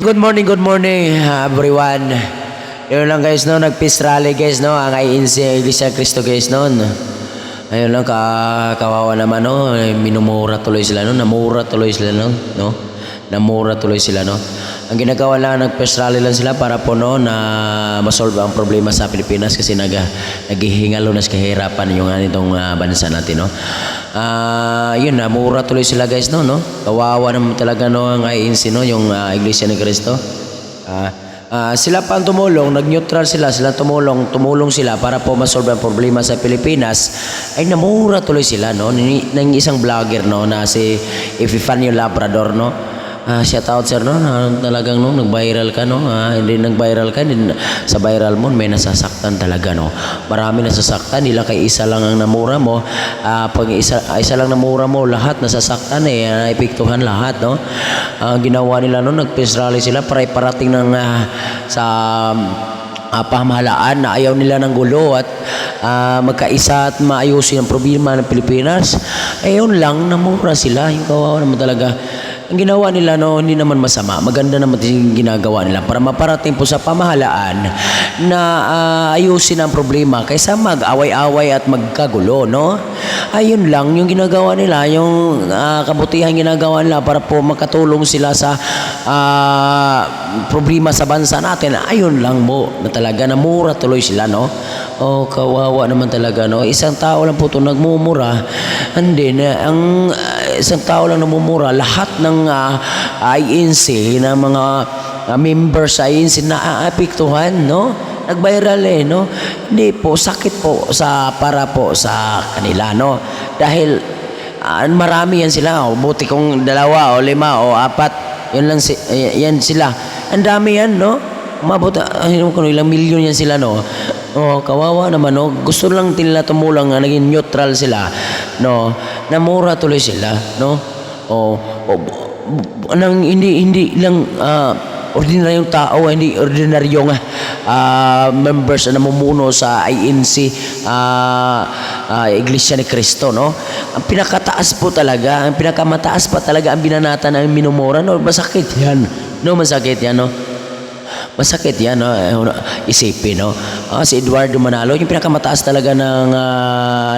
Good morning everyone. Yun lang guys no, nag-peace rally guys no, ang INC Iglesia Cristo guys noon. Ayun lang kawawa naman no, minumura tuloy sila no, namura tuloy sila no. Namura tuloy sila no. Ang ginagawa lang nag-peace rally lang sila para po no na masolve ang problema sa Pilipinas kasi naghihingalo na sa kahirapan yung anitong bansa natin no. Yun namura tuloy sila guys no. Kawawa naman talaga no ang INC no, yung Iglesia ni Cristo. Sila pa ang tumulong, nag-neutral sila tumulong sila para po masolve ang problema sa Pilipinas. Ay namura tuloy sila no ng isang vlogger no na si Epifanio Labrador no. Shout out sir no, talagang no nag-viral ka no, hindi nag-viral ka din sa viral mo may nasasaktan talaga no. Marami nasasaktan, nila kay isa lang ang namura mo. Pag isa lang namura mo, lahat nasasaktan naipiktuhan lahat no. Ginawa nila no, nag-peace rally sila para iparating ng sa pamahalaan na ayaw nila ng gulo at magkaisa at maayusin ang problema ng Pilipinas. Ayun lang, namura sila. Yung kawawa naman talaga. Ang ginawa nila no, hindi naman masama. Maganda naman yung ginagawa nila para maparating po sa pamahalaan na ayusin ang problema kaysa mag-away-away at magkagulo no. Ayun lang yung ginagawa nila, yung kabutihan ginagawa nila para po makatulong sila sa problema sa bansa natin. Ayun lang mo na talaga namura tuloy sila no. Oh, kawawa naman talaga no. Isang tao lang po ito nagmumura. And then ang isang tao lang namumura, lahat ng INC na mga members sa INC na aapektuhan no. Nag-viral no. Hindi po, sakit po para po sa kanila no. Dahil marami yan sila. Buti kung 2 o 5 o 4, yan sila. Ang dami yan no. Mabuti kung ilang milyon yan sila no. Oh, kawawa naman no. Gusto lang nila tumulong, naging neutral sila no. Namura tuloy sila no. Hindi lang ordinaryong tao, hindi ordinaryong members na namumuno sa INC Iglesia ni Cristo no. Ang pinakataas po talaga, ang pinakamataas pa talaga ang binanata ng minumura no. Masakit yan no, masakit yan no. Masakit yan no? Isipin no. Si Eduardo Manalo yung pinakamataas talaga ng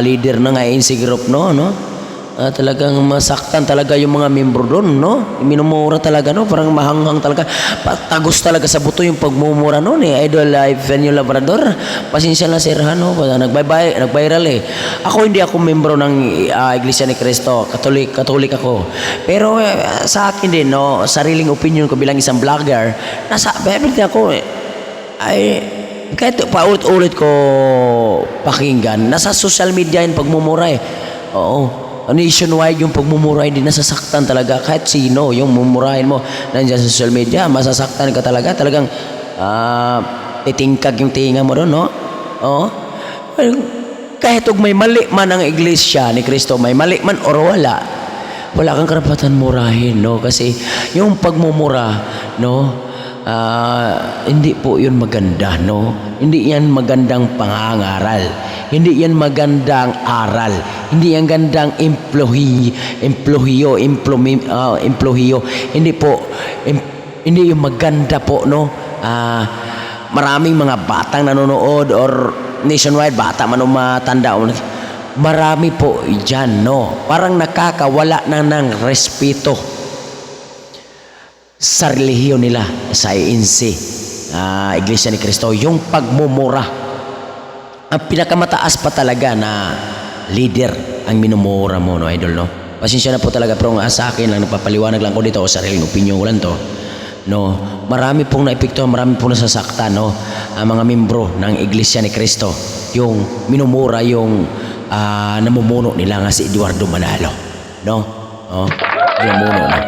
leader ng INC group no. Talagang masaktan talaga yung mga membro doon no. Minumura talaga no, parang mahanghang talaga, patagos talaga sa buto yung pagmumura no ni Idol Epifanio Labrador. Pasensya na sir no, nag-viral Ako hindi ako membro ng Iglesia ni Cristo, Katolik ako. Pero sa akin din no, sariling opinion ko bilang isang vlogger, bibili ako ay kahit paulit-ulit ko pakinggan, nasa social media yung pagmumura Oo. Nationwide yung pagmumura, hindi nasasaktan talaga kahit sino yung mumurahin mo nandiyan sa social media, masasaktan ka talaga. Talagang titingkag yung tinga mo doon no. Kahit may mali man ang Iglesia ni Cristo, may mali man or wala kang karapatan murahin no, kasi yung pagmumura no, hindi po yun maganda no. Hindi yan magandang pangangaral, hindi yan magandang aral, hindi yan gandang emplohiyo, hindi po, hindi yung maganda po no. Maraming mga batang nanonood or nationwide, bata man o matanda, marami po dyan no, parang nakakawala na ng respeto sa relihiyon nila sa INC Iglesia ni Cristo, yung pagmumura. Ang pinakamataas pa talaga na leader ang minumura mo no idol no. Pasensya na po talaga, pero sa akin lang, nagpapaliwanag lang ko dito o sariling opinion ko lang to no. Marami pong naepekto, marami pong nasasaktan no ang mga membro ng Iglesia ni Cristo, yung minumura yung namumuno nila nga si Eduardo Manalo no. Namumuno no.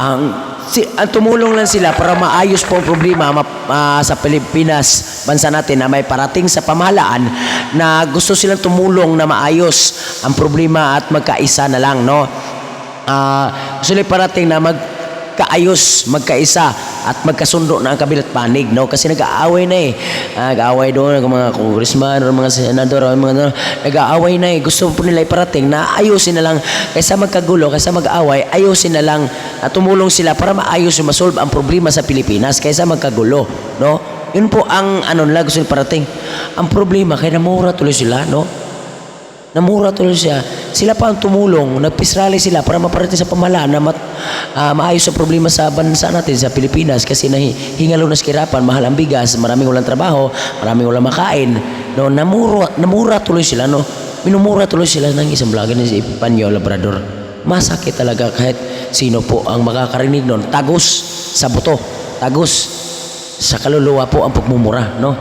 Ang tumulong lang sila para maayos po ang problema sa Pilipinas, bansa natin, na may parating sa pamahalaan na gusto silang tumulong na maayos ang problema at magkaisa na lang no. Gusto nila parating na magkaayos, magkaisa at magkasundo na ang kabilat panig, no? Kasi nag-aaway na eh. Nag-aaway doon ang mga congressman o mga senador o mga nag-aaway na eh. Gusto po nila iparating na ayusin na lang kaysa magkagulo, kaysa mag-aaway, ayusin na lang at tumulong sila para maayos yung masolve ang problema sa Pilipinas kaysa magkagulo, no? Yun po ang ano nila gusto nila parating. Ang problema kaya namura tuloy sila, no? Namura tuloy siya. Sila pa ang tumulong, nagpisrali sila para maparating sa pamahalaan na maayos ang problema sa bansa natin, sa Pilipinas, kasi hingalo na sikirapan, mahal ang bigas, maraming walang trabaho, maraming walang makain. No, namura tuloy sila, no? Minumura tuloy sila ng isang vlogger ni si Panyo Labrador. Masakit talaga kahit sino po ang makakarinig noon. Tagos sa buto, tagos sa kaluluwa po ang pagmumura, no?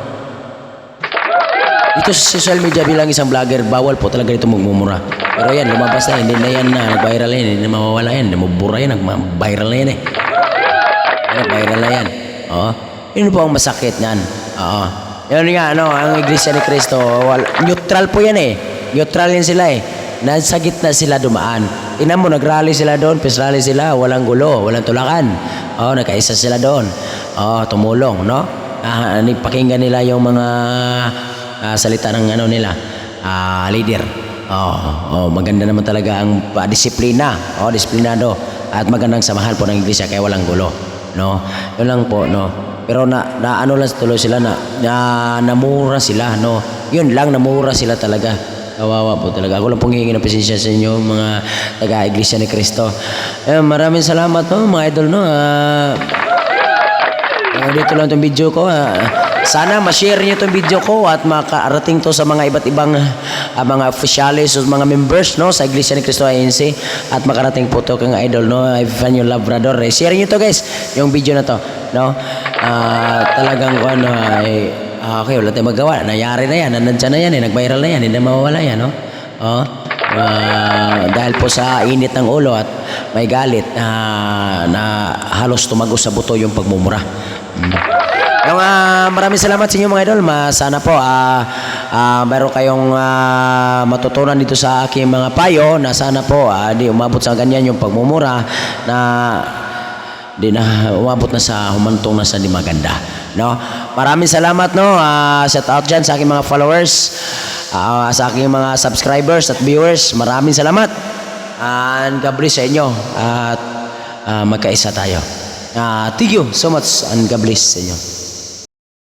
Dito sa social media bilang isang vlogger, bawal po talaga dito magmumura. Pero yan, lumabas na, hindi na yan nag-viral yan, hindi na mawawala yan, namubura yan, nag-viral na yan eh. Nag-viral na yan. Oo. Yun po ang masakit niyan. Oo. Yun nga, ang Iglesia ni Cristo, neutral po yan eh. Neutral yan sila eh. Nasa gitna sila dumaan. Tingnan mo, nag-rally sila doon, peace rally sila, walang gulo, walang tulakan. Oo, nagkaisa sila doon. Oo, tumulong, no? Pakinggan nila yung mga salita ng nila, leader. Maganda naman talaga ang disiplina. Disiplinado. At magandang samahan po ng Iglesia kaya walang gulo, no? Yun lang po, no? Pero ano lang tuloy sila namura sila, no? Yun lang, namura sila talaga. Kawawa po talaga. Ako lang pong hihingi ng pasensya sa inyo, mga taga-Iglesia ni Cristo. Maraming salamat, no, mga idol, no? Dito lang itong video ko. Sana ma-share niyo itong video ko at makarating to sa mga iba't ibang mga officials o mga members, no, sa Iglesia ni Cristo INC, at makarating po to kang idol, no, Panyo Labrador. Share niyo to, guys, yung video na to, no. Talagang okay, wala tayong magawa. Nangyari na yan, nandyan na yan eh, nag-viral na yan, hindi na mawawala yan, no. Dahil po sa init ng ulo at may galit na halos tumagos sa buto yung pagmumura. Maraming salamat sa inyo, mga idol. Sana po meron kayong matutunan dito sa aking mga payo, na sana po di umabot sa ganyan yung pagmumura, na di na umabot na sa humantong na sa di maganda, no? Maraming salamat, no? Shout out dyan sa aking mga followers, sa aking mga subscribers at viewers. Maraming salamat, and God bless sa inyo, at magkaisa tayo. Thank you so much, and God bless sa inyo.